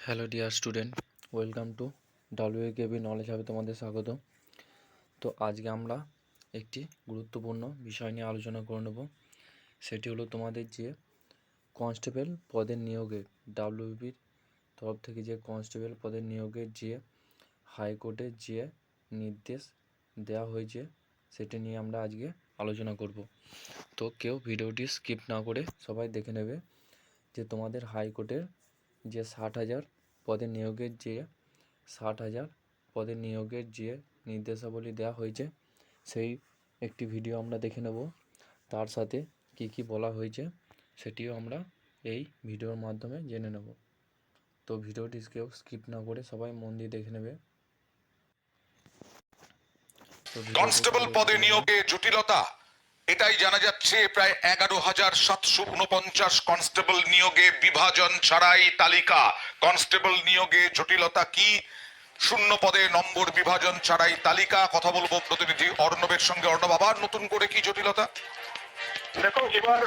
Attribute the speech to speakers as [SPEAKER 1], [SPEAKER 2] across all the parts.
[SPEAKER 1] Hello dear student, welcome to WKB knowledge হাবে তোমাদের স্বাগত। তো আজকে আমরা একটি গুরুত্বপূর্ণ বিষয় নিয়ে আলোচনা করে নেব। সেটি হলো তোমাদের যে কনস্টেবল পদের নিয়োগের ডাব্লিউবির তরফ থেকে যে কনস্টেবল পদের নিয়োগের যে হাইকোর্টের যে নির্দেশ দেওয়া হয়েছে সেটি নিয়ে আমরা আজকে আলোচনা করব। তো কেউ ভিডিওটি স্কিপ না করে সবাই দেখে নেবে যে তোমাদের হাইকোর্টের যে 60,000 পদের নিয়োগের যে নির্দেশাবলী দেওয়া হয়েছে সেই একটি ভিডিও আমরা দেখে নেব। তার সাথে কি কি বলা হয়েছে সেটিও আমরা এই ভিডিওর মাধ্যমে জেনে নেব। তো ভিডিওটি কেউ স্কিপ না করে সবাই মন দিয়ে দেখে নেবে।
[SPEAKER 2] কনস্টেবল পদে নিয়োগে জটিলতা, এটাই জানা যাচ্ছে। প্রায় 11,749 কনস্টেবল নিয়োগে বিভাজন ছাড়াই তালিকা। কনস্টেবল নিয়োগে জটিলতা কি? শূন্য পদে নম্বর বিভাজন ছাড়াই তালিকা। কথা বলবো প্রতিনিধি অর্ণবের সঙ্গে। অর্ণব, আবার নতুন করে কি জটিলতা?
[SPEAKER 3] দেখো, এবার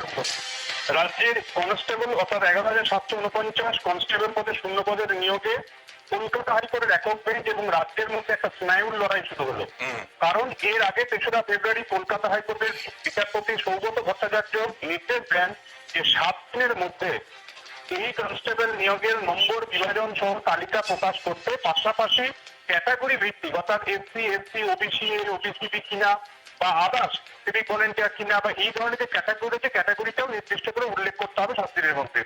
[SPEAKER 3] রাজ্যের কনস্টেবল অর্থাৎ 11,749 কনস্টেবল পদে শূন্য পদের নিয়োগে কলকাতা হাইকোর্টের একক বেঞ্চ এবং রাজ্যের মধ্যে একটা স্নায়ুর লড়াই শুরু হলো। কারণ এর আগে 3রা ফেব্রুয়ারি কলকাতা হাইকোর্টের বিচারপতি সৌগত ভট্টাচার্য নির্দেশ দেন যে 7 দিনের মধ্যে এই কনস্টেবল নিয়োগের নম্বর বিভাজন সহ তালিকা প্রকাশ করতে, পাশাপাশি ক্যাটাগরি ভিত্তিক অর্থাৎ এসসি, এসটি, ওবিসি, ওবিসিবি কিনা বা আদার্স সিভিক ভলেন্টিয়ার কিনা বা এই ধরনের যে ক্যাটাগরিটাও নির্দিষ্ট করে উল্লেখ করতে হবে 7 দিনের মধ্যে।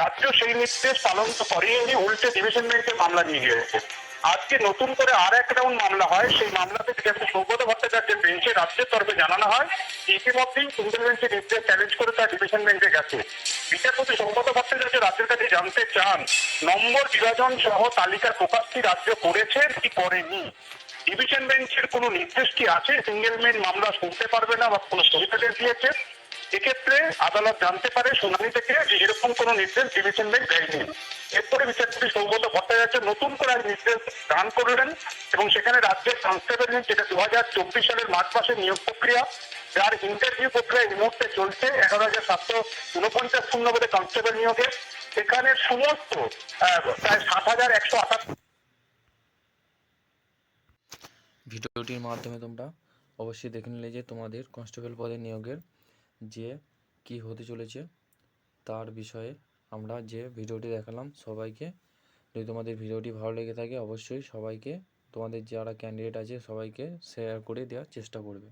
[SPEAKER 3] রাজ্য সেই নির্দেশ পালন করিয়ে উল্টে ডিভিশন বেঞ্চে মামলা নিয়ে গিয়েছে। আজকে নতুন করে আর এক রাউন্ড মামলা হয়। সেই মামলাতে সৌগত ভট্টাচার্যের বেঞ্চে রাজ্যের তরফে জানানো হয় ইতিমধ্যেই সিঙ্গেল বেঞ্চের নির্দেশ চ্যালেঞ্জ করে তার ডিভিশন বেঞ্চে গেছে। বিচারপতি সৌগত ভট্টাচার্য রাজ্যের কাছে জানতে চান নম্বর বিভাজন সহ তালিকার প্রকাশ কি রাজ্য করেছে কি করেনি। ডিভিশন বেঞ্চের কোনো নির্দেশ কি আছে সিঙ্গেল বেঞ্চ মামলা শুনতে পারবে না বা কোনো স্থগিতাদেশ দিয়েছে? এক্ষেত্রে আদালত জানতে পারে শুনানি থেকে যে এরকম কোনো নির্দেশ ডিভিশন বেঞ্চ দেয়নি। এরপরে বিচারপতি সৌগত ভট্টাচার্য নতুন করে নির্দেশ দান করলেন এবং সেখানে রাজ্যের কনস্টেবল যেটা 2024 সালের মার্চ মাসের নিয়োগ প্রক্রিয়া, যার ইন্টারভিউ প্রক্রিয়া এই মুহূর্তে চলছে 11,749 শূন্যপদে কনস্টেবল নিয়োগে। সেখানে সমস্ত প্রায় 7,178
[SPEAKER 1] ভিডিওটির মাধ্যমে তোমরা অবশ্যই দেখে নিলে যে তোমাদের কনস্টেবল পদে নিয়োগের যে কি হতে চলেছে তার বিষয়ে আমরা যে ভিডিওটি দেখালাম। সবাইকে, যদি তোমাদের ভিডিওটি ভালো লেগে থাকে অবশ্যই সবাইকে, তোমাদের যারা ক্যান্ডিডেট আছে সবাইকে শেয়ার করে দেওয়ার চেষ্টা করবে।